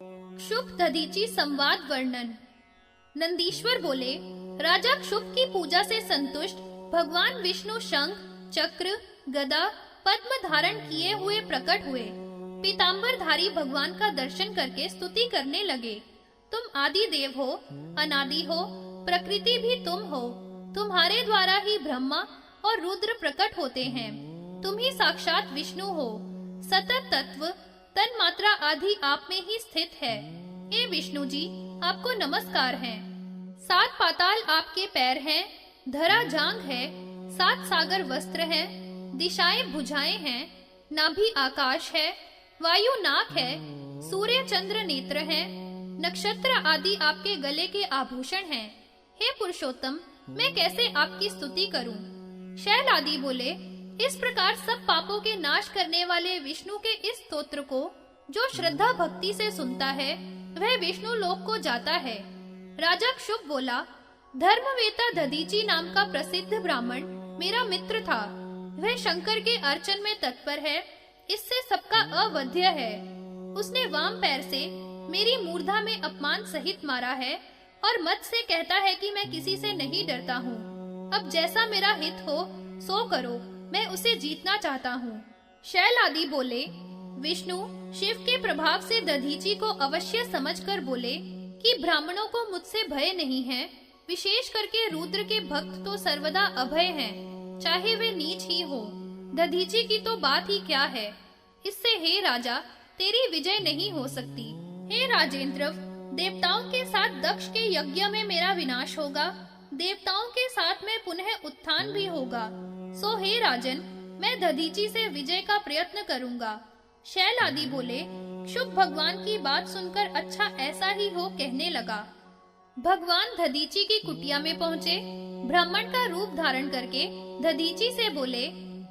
क्षुभ दधीचि संवाद वर्णन। नंदीश्वर बोले, राजा क्षुभ की पूजा से संतुष्ट भगवान विष्णु शंख, चक्र, गदा, पद्म धारण किए हुए प्रकट हुए। पीतांबरधारी भगवान का दर्शन करके स्तुति करने लगे। तुम आदि देव हो, अनादि हो, प्रकृति भी तुम हो। तुम्हारे द्वारा ही ब्रह्मा और रुद्र प्रकट होते हैं। तुम ही साक्षात विष्णु हो। सतत तत्व तन मात्रा आदि आप में ही स्थित है। हे विष्णु जी, आपको नमस्कार है। 7 पाताल आपके पैर हैं, धरा जांघ है, 7 सागर वस्त्र है, दिशाएं भुजाएं हैं, नाभि आकाश है, वायु नाक है, सूर्य चंद्र नेत्र है, नक्षत्र आदि आपके गले के आभूषण हैं। हे पुरुषोत्तम, मैं कैसे आपकी स्तुति करूं? शैल आदि बोले, इस प्रकार सब पापों के नाश करने वाले विष्णु के इस स्तोत्र को जो श्रद्धा भक्ति से सुनता है वह विष्णु लोक को जाता है। राजा क्षुभ बोला, धर्मवेता दधीचि नाम का प्रसिद्ध ब्राह्मण मेरा मित्र था। वह शंकर के अर्चन में तत्पर है, इससे सबका अवध्य है। उसने वाम पैर से मेरी मूर्धा में अपमान सहित मारा है और मत से कहता है कि मैं किसी से नहीं डरता हूँ। अब जैसा मेरा हित हो सो करो, मैं उसे जीतना चाहता हूँ। शैल आदि बोले, विष्णु शिव के प्रभाव से दधीचि को अवश्य समझकर बोले कि ब्राह्मणों को मुझसे भय नहीं है। विशेष करके रुद्र के भक्त तो सर्वदा अभय हैं, चाहे वे नीच ही हो। दधीचि की तो बात ही क्या है। इससे हे राजा, तेरी विजय नहीं हो सकती। हे राजेंद्र, देवताओं के साथ दक्ष के यज्ञ में मेरा विनाश होगा, देवताओं के साथ में पुनः उत्थान भी होगा। सो हे राजन, मैं दधीचि से विजय का प्रयत्न करूंगा। शैल आदि बोले, क्षुभ भगवान की बात सुनकर अच्छा ऐसा ही हो कहने लगा। भगवान दधीचि की कुटिया में पहुँचे। ब्राह्मण का रूप धारण करके दधीचि से बोले,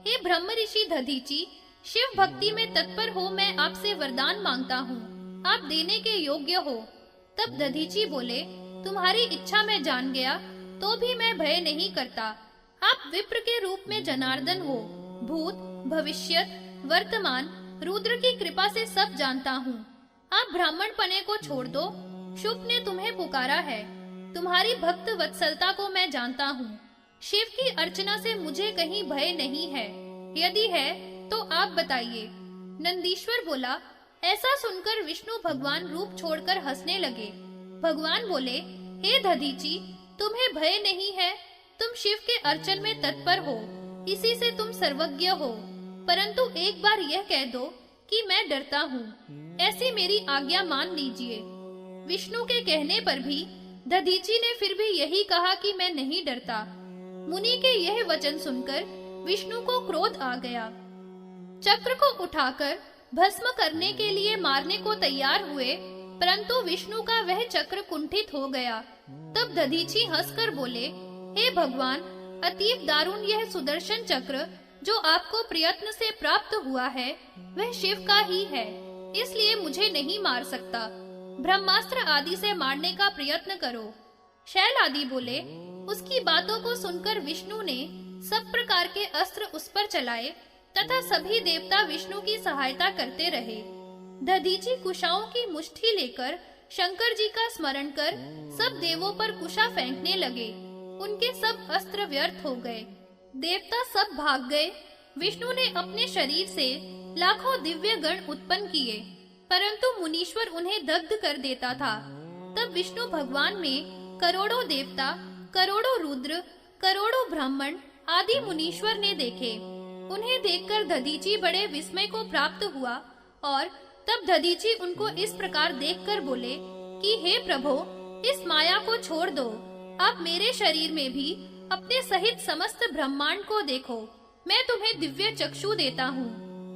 हे ब्रह्म ऋषि दधीचि, शिव भक्ति में तत्पर हो मैं आपसे वरदान मांगता हूँ, आप देने के योग्य हो। तब दधीचि बोले, तुम्हारी इच्छा मैं जान गया, तो भी मैं भय नहीं करता। आप विप्र के रूप में जनार्दन हो। भूत, भविष्यत, वर्तमान, रुद्र की कृपा से सब जानता हूँ। आप ब्राह्मण पने को छोड़ दो। शुभ ने तुम्हें पुकारा है। तुम्हारी भक्त वत्सलता को मैं जानता हूँ। शिव की अर्चना से मुझे कहीं भय नहीं है। यदि है तो आप बताइए। नंदीश्वर बोला, ऐसा सुनकर विष्णु भगवान रूप छोड़कर हंसने लगे। भगवान बोले, हे दधीचि, तुम्हें भय नहीं है। तुम शिव के अर्चन में तत्पर हो, इसी से तुम सर्वज्ञ हो। परंतु एक बार यह कह दो कि मैं डरता हूँ, ऐसी मेरी आज्ञा मान लीजिए। विष्णु के कहने पर भी दधीचि ने फिर भी यही कहा कि मैं नहीं डरता। मुनि के यह वचन सुनकर विष्णु को क्रोध आ गया। चक्र को उठाकर भस्म करने के लिए मारने को तैयार हुए, परंतु विष्णु का वह चक्र कुंठित हो गया। तब दधीचि हंसकर बोले, हे भगवान, अतीव दारुण यह सुदर्शन चक्र जो आपको प्रयत्न से प्राप्त हुआ है वह शिव का ही है, इसलिए मुझे नहीं मार सकता। ब्रह्मास्त्र आदि से मारने का प्रयत्न करो। शैल आदि बोले, उसकी बातों को सुनकर विष्णु ने सब प्रकार के अस्त्र उस पर चलाए तथा सभी देवता विष्णु की सहायता करते रहे। दधीचि कुशाओं की मुट्ठी लेकर शंकर जी का स्मरण कर सब देवों पर कुशा फेंकने लगे। उनके सब अस्त्र व्यर्थ हो गए। देवता सब भाग गए। विष्णु ने अपने शरीर से लाखों दिव्य गण उत्पन्न किए, परंतु मुनीश्वर उन्हें दग्ध कर देता था। तब विष्णु भगवान में करोड़ों देवता, करोड़ों रुद्र, करोड़ों ब्राह्मण आदि मुनीश्वर ने देखे। उन्हें देखकर दधीचि बड़े विस्मय को प्राप्त हुआ और तब दधीचि उनको इस प्रकार देखकर बोले कि हे प्रभो, इस माया को छोड़ दो। आप मेरे शरीर में भी अपने सहित समस्त ब्रह्मांड को देखो। मैं तुम्हें दिव्य चक्षु देता हूँ,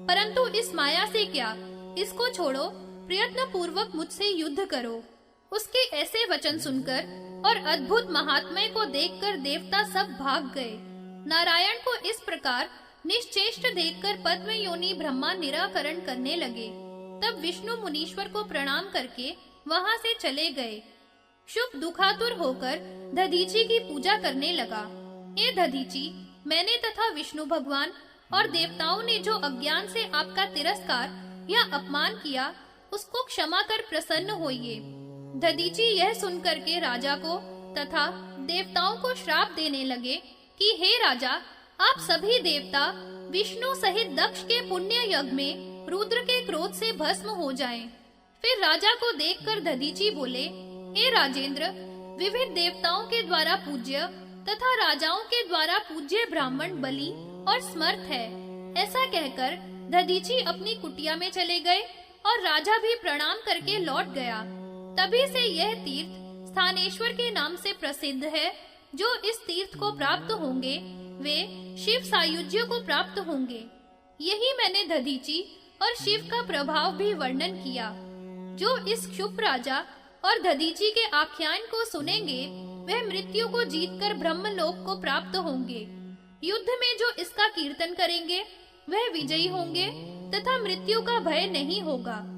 परंतु इस माया से क्या, इसको छोड़ो, प्रयत्न पूर्वक मुझसे युद्ध करो। उसके ऐसे वचन सुनकर और अद्भुत महात्म्य को देखकर देवता सब भाग गए। नारायण को इस प्रकार निश्चेष्ट देखकर पद्म योनि ब्रह्मा निराकरण करने लगे। तब विष्णु मुनीश्वर को प्रणाम करके वहाँ से चले गए। शुभ दुखातुर होकर दधीचि की पूजा करने लगा। हे दधीचि, मैंने तथा विष्णु भगवान और देवताओं ने जो अज्ञान से आपका तिरस्कार या अपमान किया, उसको क्षमा कर प्रसन्न होइए। दधीची यह सुनकर के राजा को तथा देवताओं को श्राप देने लगे कि हे राजा, आप सभी देवता विष्णु सहित दक्ष के पुण्य यज्ञ में रुद्र के क्रोध से भस्म हो जाएं। फिर राजा को देखकर दधीची बोले, हे राजेंद्र, विविध देवताओं के द्वारा पूज्य तथा राजाओं के द्वारा पूज्य ब्राह्मण बलि और समर्थ है। ऐसा कहकर दधीची अपनी कुटिया में चले गए और राजा भी प्रणाम करके लौट गया। तभी से यह तीर्थ स्थानेश्वर के नाम से प्रसिद्ध है। जो इस तीर्थ को प्राप्त होंगे वे शिव सायुज्य को प्राप्त होंगे। यही मैंने दधीची और शिव का प्रभाव भी वर्णन किया। जो इस क्षुप राजा और दधीची के आख्यान को सुनेंगे वह मृत्यु को जीतकर ब्रह्मलोक को प्राप्त होंगे। युद्ध में जो इसका कीर्तन करेंगे वह विजयी होंगे तथा मृत्यु का भय नहीं होगा।